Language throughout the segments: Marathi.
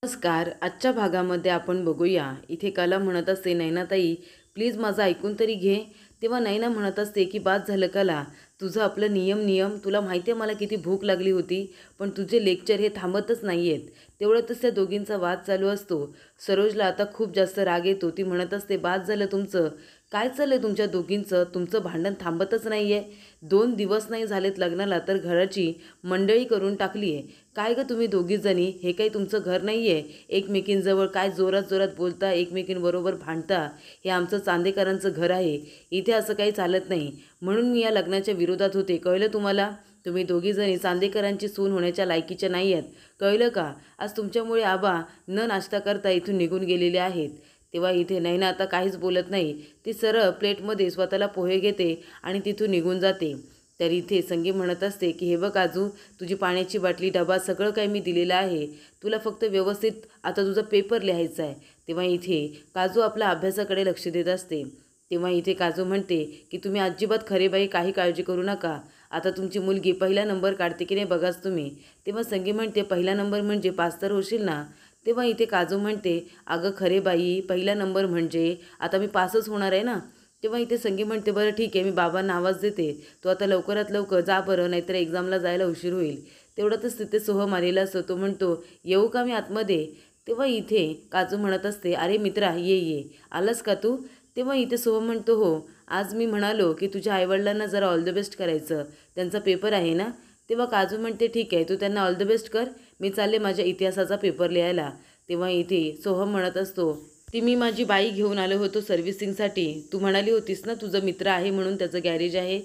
नमस्कार. आजच्या भागामध्ये आपण बघूया. इथे कला म्हणत असते, "नैनाताई, प्लीज माझं ऐकून तरी घे." तेव्हा नैना म्हणत असते, की "बाद झालं कला. तुझं आपलं नियम नियम. तुला माहिती आहे मला किती भूक लागली होती, पण तुझे लेक्चर हे थांबतच नाही आहेत." तेवढ्यातच त्या दोघींचा वाद चालू असतो. सरोजला आता खूप जास्त राग येतो. ती म्हणत असते, "बाद झालं तुमचं. काय चाललं आहे तुमच्या दोघींचं? तुमचं भांडण थांबतच नाही आहे. 2 दिवस नाही झालेत लग्नाला, तर घराची मंडळी करून टाकली आहे. काय गं तुम्ही दोघीजणी? हे काही तुमचं घर नाही आहे. एकमेकींजवळ काय जोरात जोरात बोलता, एकमेकींबरोबर भांडता. हे आमचं चांदेकरांचं घर आहे. इथे असं काही चालत नाही. म्हणून मी या लग्नाच्या विरोधात होते. कळलं तुम्हाला? तुम्ही दोघीजणी चांदेकरांची सून होण्याच्या लायकीच्या नाही आहेत. कळलं का? आज तुमच्यामुळे आबा न नाश्ता करता इथून निघून गेलेले आहेत." तेव्हा इथे नैना आता काहीच बोलत नाही. ती सरळ प्लेटमध्ये स्वतःला पोहे घेते आणि तिथून निघून जाते. तर इथे संगी म्हणत असते, की "हे बघ आजू, तुझी पाण्याची बाटली, डबा सगळं काही मी दिलेलं आहे. तुला फक्त व्यवस्थित आता तुझा पेपर लिहायचा आहे." तेव्हा इथे काजू आपल्या अभ्यासाकडे लक्ष देत असते. तेव्हा इथे काजू म्हणते, की "तुम्ही अजिबात खरे बाई काही काळजी करू नका. आता तुमची मुलगी पहिला नंबर काढते की नाही बघाच तुम्ही." तेव्हा संगी म्हणते, "पहिला नंबर म्हणजे पास तर होशील ना?" तेव्हा इथे काजू म्हणते, "अगं खरे बाई, पहिला नंबर म्हणजे आता मी पासच होणार आहे ना." तेव्हा इथे संगी म्हणते, "बरं ठीक आहे, मी बाबांना आवाज देते. तू आता लवकरात लवकर जा बरं, नाहीतर एक्झामला जायला उशीर होईल." तेवढ्यातच तिथे सोहम आलेला असतो. तो म्हणतो, "येऊ का मी आतमध्ये?" तेव्हा इथे काजू म्हणत असते, "अरे मित्रा, ये ये. आलास का तू?" तेव्हा इथे सोहम म्हणतो, "हो, आज मी म्हणालो की तुझ्या आईवडिलांना जरा ऑल द बेस्ट करायचं. त्यांचा पेपर आहे ना." तेव्हा काजू म्हणते, "ठीक आहे, तू त्यांना ऑल द बेस्ट कर. मी चालले माझ्या इतिहासाचा पेपर लिहायला." तेव्हा इथे सोहम म्हणत असतो, "ती मी माझी बाई घेऊन आलो होतो सर्व्हिसिंगसाठी. तू म्हणाली होतीस ना तुझं मित्र आहे म्हणून त्याचं गॅरेज आहे."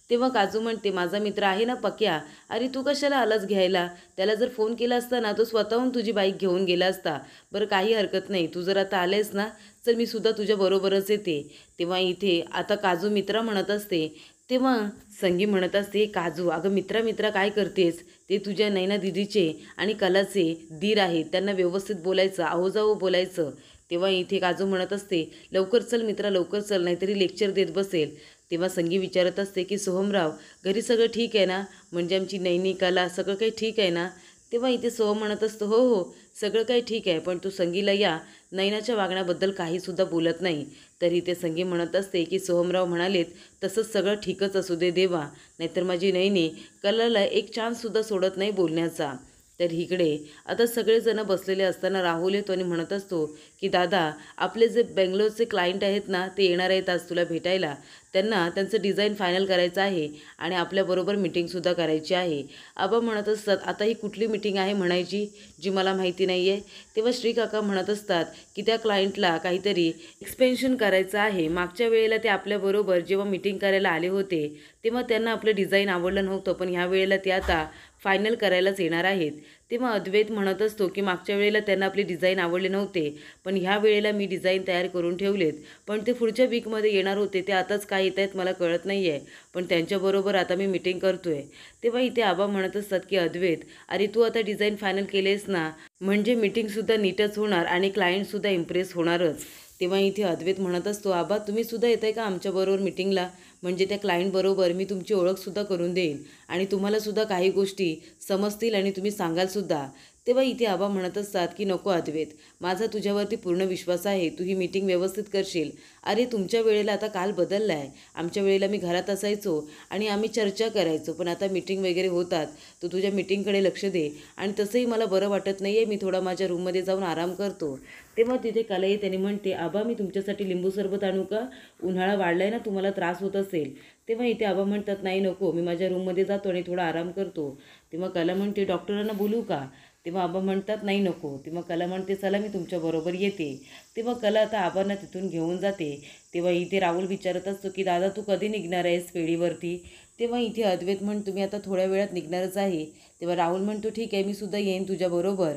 तेव्हा काजू म्हणते, "माझा मित्र आहे ना पक्या. अरे तू कशाला आलास घ्यायला? त्याला जर फोन केला असता ना तो स्वतःहून तुझी बाईक घेऊन गेला असता. बरं काही हरकत नाही. तू जर आता आलेस ना, तर मी सुद्धा तुझ्याबरोबरच येते." तेव्हा इथे आता काजू मित्रा म्हणत असते. तेव्हा संगी म्हणत असते, "काजू, अगं मित्रा मित्रा काय करतेस? ते तुझ्या नैना दिदीचे आणि कलाचे दीर आहेत. त्यांना व्यवस्थित बोलायचं, आहोजावो बोलायचं." तेव्हा इथे काजू म्हणत असते, "लवकर चल मित्रा, लवकर चल, नाहीतरी लेक्चर देत बसेल." तेव्हा संगी विचारत असते, की "सोहमराव, घरी सगळं ठीक आहे ना? म्हणजे आमची नैनी, कला सगळं काही ठीक आहे ना?" तेव्हा इथे सोहम म्हणत असतो, "हो हो, सगळं काही ठीक आहे, पण तू संगीला या नैनाच्या वागण्याबद्दल काहीसुद्धा बोलत नाही." तर इथे संगी म्हणत असते, की "सोहमराव म्हणालेत तसंच सगळं ठीकच असू दे देवा, नाहीतर माझी नैनी कलाला एक चान्ससुद्धा सोडत नाही बोलण्याचा." तर इकडे आता सगळेजण बसलेले असताना राहुल येतो आणि म्हणत असतो, की "दादा, आपले जे बेंगलोरचे क्लायंट आहेत ना, ते येणार आहेत आज तुला भेटायला. त्यांना त्यांचं डिझाईन फायनल करायचं आहे आणि आपल्याबरोबर मीटिंगसुद्धा करायची आहे." आबा म्हणत असतात, "आता ही कुठली मीटिंग आहे म्हणायची, जी मला माहिती नाही आहे?" तेव्हा श्रीकाका म्हणत असतात, की "त्या क्लायंटला काहीतरी एक्सपेन्शन करायचं आहे. मागच्या वेळेला ते आपल्याबरोबर जेव्हा मीटिंग करायला आले होते, तेव्हा त्यांना आपलं डिझाईन आवडलं नव्हतं, पण ह्या वेळेला ते आता फायनल करायलाच येणार आहेत." तेव्हा अद्वैत म्हणत असतो, की "मागच्या वेळेला त्यांना आपली डिझाईन आवडले नव्हते, पण ह्या वेळेला मी डिझाईन तयार करून ठेवलेत. पण ते पुढच्या वीकमध्ये येणार होते. ते आताच काय येत आहेत मला कळत नाही आहे. पण त्यांच्याबरोबर आता मी मीटिंग करतोय." तेव्हा इथे आबा म्हणत असतात, की "अद्वैत, अरे तू आता डिझाईन फायनल केलेस ना, म्हणजे मीटिंगसुद्धा नीटच होणार आणि क्लायंटसुद्धा इम्प्रेस होणारच." तेव्हा इथे अद्वैत म्हणत असतो, "आबा तुम्हीसुद्धा येत आहे का आमच्याबरोबर मीटिंगला? म्हणजे त्या क्लायंटबरोबर मी तुमची ओळखसुद्धा करून देईन आणि तुम्हालासुद्धा काही गोष्टी समजतील आणि तुम्ही सांगालसुद्धा." तेव्हा इथे आबा म्हणत असतात, की "नको अद्वैत, माझा तुझ्यावरती पूर्ण विश्वास आहे. तू ही मीटिंग व्यवस्थित करशील. अरे तुमच्या वेळेला आता काल बदलला आहे. आमच्या वेळेला मी घरात असायचो आणि आम्ही चर्चा करायचो, पण आता मीटिंग वगैरे होतात. तू तुझ्या मीटिंगकडे लक्ष दे आणि तसंही मला बरं वाटत नाही आहे. मी थोडा माझ्या रूममध्ये जाऊन आराम करतो." तेव्हा तिथे कलाई त्याने म्हणते, "आबा मी तुमच्यासाठी लिंबू सरबत आणू का? उन्हाळा वाढला आहे ना, तुम्हाला त्रास होत असेल." तेव्हा इथे आबा म्हणतात, "नाही नको, मी माझ्या रूममध्ये जातो आणि थोडा आराम करतो." तेव्हा कला म्हणते, "डॉक्टरांना बोलू का?" तेव्हा आबा म्हणतात, "नाही नको." तेव्हा कला म्हणते, "चला मी तुमच्याबरोबर येते." तेव्हा कला आता आबांना तिथून घेऊन जाते. तेव्हा इथे राहुल विचारत असतो, की "दादा तू कधी निघणार आहेस फेरीवरती?" तेव्हा इथे अद्वैत म्हणतो, "मी आता थोड्या वेळात निघणारच आहे." तेव्हा राहुल म्हणतो, "ठीक आहे, मी सुद्धा येईन तुझ्याबरोबर."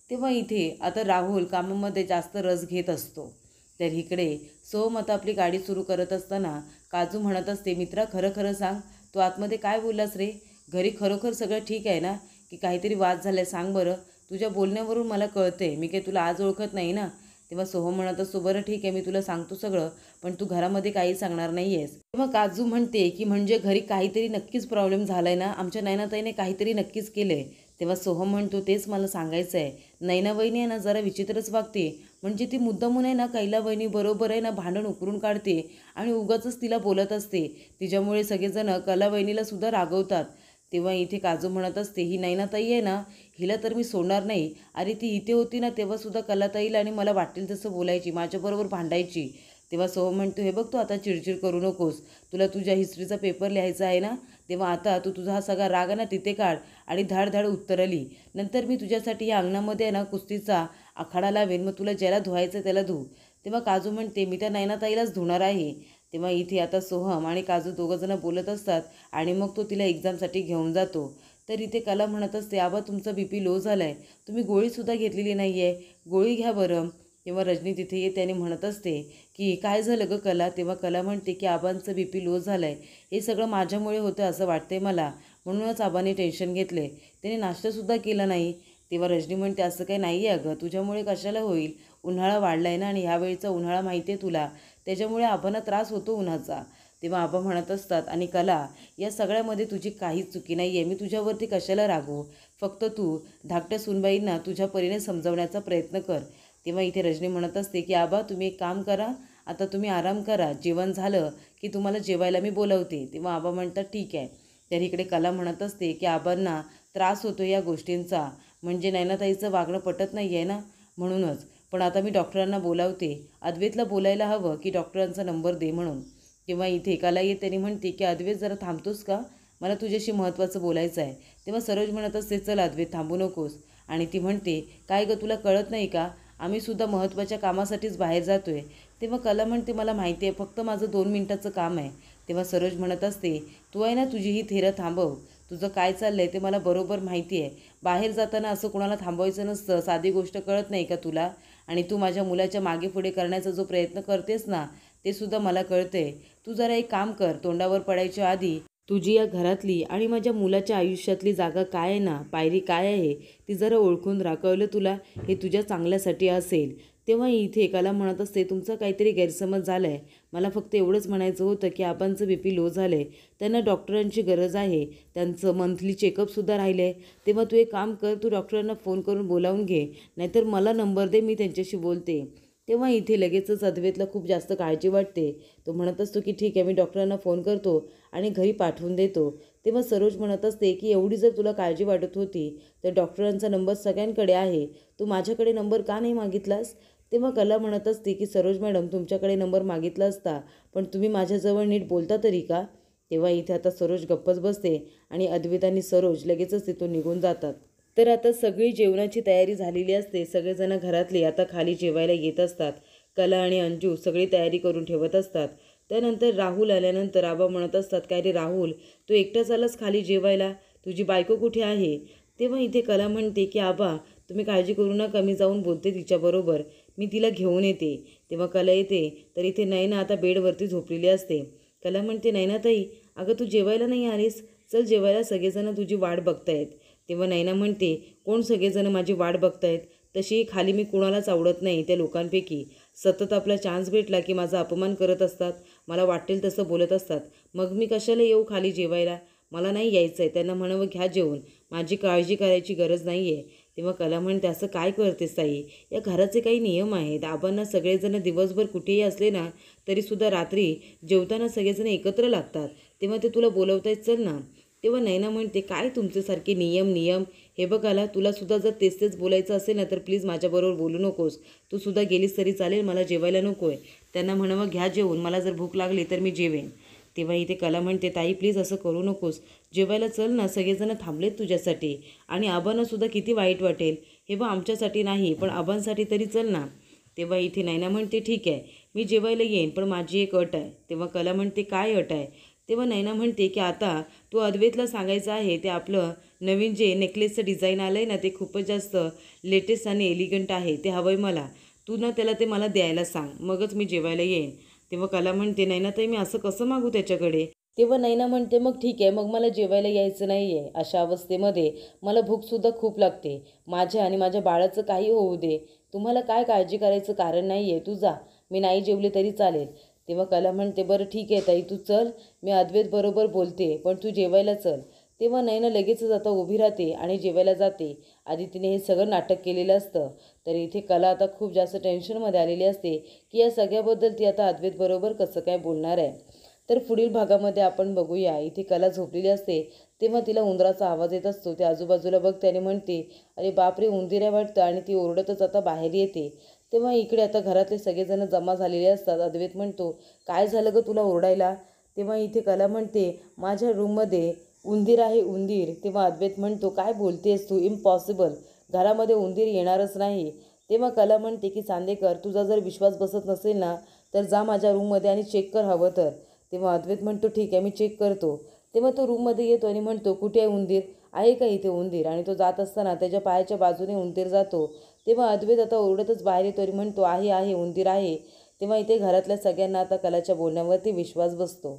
तेव्हा इथे आता राहुल कामामध्ये जास्त रस घेत असतो. तर इकडे सोहम आता आपली गाडी सुरू करत असताना काजू म्हणत असते, "मित्रा खरं खरं सांग, तू आतमध्ये काय बोललास रे? घरी खरोखर सगळं ठीक आहे ना, की काहीतरी वाद झालाय? सांग बरं. तुझ्या बोलण्यावरून मला कळतंय, मी काही तुला आज ओळखत नाही ना." तेव्हा सोहम म्हणत असतो, "बरं ठीक आहे, मी तुला सांगतो सगळं, पण तू घरामध्ये काही सांगणार नाही आहेस." तेव्हा काजू म्हणते, की "म्हणजे घरी काहीतरी नक्कीच प्रॉब्लेम झालाय ना, आमच्या नयनाताईने काहीतरी नक्कीच केलंय. तेव्हा सोहम म्हणतो, तेच मला सांगायचं आहे. नैना वहिनी आहे ना जरा विचित्रच वागते. म्हणजे ती मुद्दामून आहे ना कैला वहिनी बरोबर आहे ना भांडण उकरून काढते आणि उगाचच तिला बोलत असते. तिच्यामुळे सगळेजण कला वहिनीला सुद्धा रागवतात. तेव्हा इथे काजू म्हणत असते, ही नैनाताई आहे ना, हिला तर मी सोडणार नाही. अरे ती इथे होती ना तेव्हासुद्धा कलाताईला आणि मला वाटेल तसं बोलायची, माझ्याबरोबर भांडायची. तेव्हा सोहम म्हणतो, हे बघ तू आता चिडचिड करू नकोस. तुला तुझ्या हिस्ट्रीचा पेपर लिहायचा आहे ना, तेव्हा आता तू तुझा हा सगळा राग आहे ना तिथे काढ आणि धाड उत्तरं लिही. नंतर मी तुझ्यासाठी या अंगणामध्ये आहे ना कुस्तीचा आखाडा लावेन, मग तुला ज्याला धुवायचं त्याला धु. तेव्हा काजू म्हणते, मी त्या नैनाताईलाच धुणार आहे. तेव्हा इथे आता सोहम आणि काजू दोघंजणं बोलत असतात आणि मग तो तिला एक्झामसाठी घेऊन जातो. तर इथे कला म्हणत असते, आबा तुमचा BP लो झाला आहे, तुम्ही गोळीसुद्धा घेतलेली नाही आहे, गोळी घ्या बरं. तेव्हा रजनी तिथे येते आणि म्हणत असते की काय झालं गं कला. तेव्हा कला म्हणते की आबांचं BP लो झालं आहे, हे सगळं माझ्यामुळे होतं असं वाटतंय मला, म्हणूनच आबाने टेन्शन घेतलं आहे, त्याने नाश्तासुद्धा केला नाही. तेव्हा रजनी म्हणते, असं काही नाही आहे अगं, तुझ्यामुळे कशाला होईल, उन्हाळा वाढला आहे ना आणि ह्यावेळीचा उन्हाळा माहिती आहे तुला, त्याच्यामुळे आबांना त्रास होतो उन्हाचा. तेव्हा आबा म्हणत असतात, आणि कला या सगळ्यामध्ये तुझी काहीच चुकी नाही आहे, मी तुझ्यावरती कशाला रागू, फक्त तू धाकट्या सुनबाईंना तुझ्या परीने समजावण्याचा प्रयत्न कर. तेव्हा इथे रजनी म्हणत असते की आबा तुम्ही एक काम करा, आता तुम्ही आराम करा, जेवण झालं की तुम्हाला जेवायला मी बोलवते. तेव्हा आबा म्हणतात ठीक आहे. तर इकडे कला म्हणत असते की आबांना त्रास होतो या गोष्टींचा, म्हणजे नैनाताईचं वागणं पटत नाही आहे ना, म्हणूनच. पण आता मी डॉक्टरांना बोलावते, अद्वैतला बोलायला हवं की डॉक्टरांचा नंबर दे म्हणून. किंवा इथे कला येते आणि म्हणते की अद्वैत जरा थांबतोस का, मला तुझ्याशी महत्त्वाचं बोलायचं आहे. तेव्हा सरोज म्हणत असते, चल अद्वैत थांबू नकोस. आणि ती म्हणते, काय गं तुला कळत नाही का, आम्हीसुद्धा महत्त्वाच्या कामासाठीच बाहेर जातो आहे. तेव्हा कला म्हणते, मला माहिती आहे, फक्त माझं 2 मिनिटाचं काम आहे. तेव्हा सरोज म्हणत असते, तू आहे ना तुझी ही थेरं थांबव, तुझं काय चाललं आहे ते मला बरोबर माहिती आहे. बाहेर जाताना असं कोणाला थांबवायचं नसतं, साधी गोष्ट कळत नाही का तुला, आणि तू माझ्या मुलाच्या मागे पुढे करण्याचा जो प्रयत्न करतेस ना ते सुद्धा मला कळते. तू जरा एक काम कर, तोंडावर पडायच्या आधी तुझी या घरातली आणि माझ्या मुलाच्या आयुष्यातली जागा काय आहे ना, पायरी काय आहे ती जरा ओळखून राखवलं तुला, हे तुझ्या चांगल्यासाठी असेल. तेव्हा इथे कला म्हणत असते, तुमचा काहीतरी गैरसमज झाला आहे, मला फक्त एवढंच म्हणायचं होतं की आबांचं BP लो झालं आहे, त्यांना डॉक्टरांची गरज आहे, त्यांचं मंथली चेकअपसुद्धा राहिलं आहे. तेव्हा तू एक काम कर, तू डॉक्टरांना फोन करून बोलावून घे, नाहीतर मला नंबर दे, मी त्यांच्याशी बोलते. तेव्हा इथे लगेचच अद्वैतला खूप जास्त काळजी वाटते. तो म्हणत असतो की ठीक आहे, मी डॉक्टरांना फोन करतो आणि घरी पाठवून देतो. तेव्हा सरोज म्हणत असते की एवढी जर तुला काळजी वाटत होती तर डॉक्टरांचा नंबर सगळ्यांकडे आहे, तू माझ्याकडे नंबर का नाही मागितलास. तेव्हा कला म्हणत असते की सरोज मॅडम, तुमच्याकडे नंबर मागितला असता, पण तुम्ही माझ्याजवळ नीट बोलता तरी का. तेव्हा इथे आता सरोज गप्पच बसते आणि अद्वैत आणि सरोज लगेचच तिथून निघून जातात. तर आता सगळी जेवणाची तयारी झालेली असते, सगळेजण घरातले आता खाली जेवायला येत असतात. कला आणि अंजू सगळी तयारी करून ठेवत असतात. त्यानंतर राहुल आल्यानंतर आबा म्हणत असतात, काय रे राहुल, तू एकटाच आलास खाली जेवायला, तुझी बायको कुठे आहे. तेव्हा इथे कला म्हणते की आबा तुम्ही काळजी करू नका, मी जाऊन बोलते तिच्याबरोबर, मी तिला घेऊन येते. तेव्हा कला येते तर इथे नैना आता बेडवरती झोपलेली असते. कला म्हणते, नैनाताई अगं तू जेवायला नाही आलीस, चल जेवायला, सगळेजण तुझी वाट बघतायत. तेव्हा नैना म्हणते, कोण सगळेजण माझी वाट बघतायत, तशी खाली मी कुणालाच आवडत नाही त्या लोकांपैकी, सतत आपला चान्स भेटला की माझा अपमान करत असतात, मला वाटेल तसं बोलत असतात, मग मी कशाला येऊ खाली जेवायला, मला नाही यायचं आहे, त्यांना म्हणावं घ्या जेवून, माझी काळजी करायची गरज नाही आहे. तेव्हा कला म्हणते, असं काय करतेस ताई, या घराचे काही नियम आहेत, आबांना सगळेजण दिवसभर कुठेही असले ना तरीसुद्धा रात्री जेवताना सगळेजण एकत्र लागतात, तेव्हा ते तुला बोलवतायत, चल ना. तेव्हा नैना म्हणते, काय तुमच्यासारखे नियम नियम, हे बघाला तुलासुद्धा जर तेच बोलायचं असेल ना तर प्लीज माझ्याबरोबर बोलू नकोस, तू सुद्धा गेलीस तरी चालेल, मला जेवायला नको आहे. त्यांना म्हणावं घ्या जेवून, मला जर भूक लागली तर मी जेवेन. तेव्हा इथे कला म्हणते, ताई प्लीज असं करू नकोस, जेवायला चल ना, सगळेजण थांबलेत तुझ्यासाठी, आणि आबांनासुद्धा किती वाईट वाटेल, हे बघ आमच्यासाठी नाही पण आबांसाठी तरी चल ना. तेव्हा इथे नैना म्हणते, ठीक आहे मी जेवायला येईन, पण माझी एक अट आहे. तेव्हा कला म्हणते, काय अट आहे. तेव्हा नैना म्हणते की आता तू अद्वैतला सांगायचं आहे ते आपलं नवीन जे नेकलेसचं डिझाईन आलं आहे ना ते खूपच जास्त लेटेस्ट आणि एलिगंट आहे, ते हवं आहे मला, तू ना त्याला ते मला द्यायला सांग, मगच मी जेवायला येईन. तेव्हा कला म्हणते, नैनाताई मी असं कसं मागू त्याच्याकडे. तेव्हा नैना म्हणते, मग ठीक आहे, मग मला जेवायला यायचं नाही आहे, अशा अवस्थेमध्ये मला भूकसुद्धा खूप लागते, माझ्या आणि माझ्या बाळाचं काही होऊ दे, तुम्हाला काय काळजी करायचं कारण नाही आहे, तू जा, मी नाही जेवले तरी चालेल. तेव्हा कला म्हणते, बरं ठीक आहे ताई, तू चल, मी अद्वैत बरोबर बोलते, पण तू जेवायला चल. तेव्हा नयना लगेचच आता उभी राहते आणि जेवायला जाते. आधी तिने हे सगळं नाटक केलेलं असतं. तर इथे कला आता खूप जास्त टेन्शनमध्ये आलेली असते की या सगळ्याबद्दल ती आता अद्वैतबरोबर कसं काय बोलणार आहे. तर पुढील भागामध्ये आपण बघूया, इथे कला झोपलेली असते तेव्हा तिला उंदराचा आवाज येत असतो. ते आजूबाजूला बघते आणि म्हणते, अरे बापरे, उंदीर आहे वाटतं. आणि ती ओरडतच आता बाहेर येते. तेव्हा इकडे आता घरातले सगळेजण जमा झालेले असतात. अद्वैत म्हणतो, काय झालं गं तुला ओरडायला? तेव्हा इथे कला म्हणते, माझ्या रूममध्ये उंदीर आहे, उंदीर. तेव्हा अद्वैत म्हणतो, काय बोलतेस तू, इम्पॉसिबल, घरामध्ये उंदीर येणारच नाही. तेव्हा कला म्हणते की चांदेकर, तुझा जर विश्वास बसत नसेल ना तर जा माझ्या रूममध्ये आणि चेक कर हवं तर. तेव्हा अद्वैत म्हणतो, ठीक आहे, मी चेक करतो. तेव्हा तो रूममध्ये येतो आणि म्हणतो, कुठे आहे उंदीर, आहे का इथे उंदीर? आणि तो जात असताना त्याच्या पायाच्या बाजूने उंदीर जातो. तेव्हा अद्वैत आता ओरडतच बाहेर येतो आणि म्हणतो, आहे आहे, उंदीर आहे. तेव्हा इथे घरातल्या सगळ्यांना आता कलाच्या बोलण्यावरती विश्वास बसतो.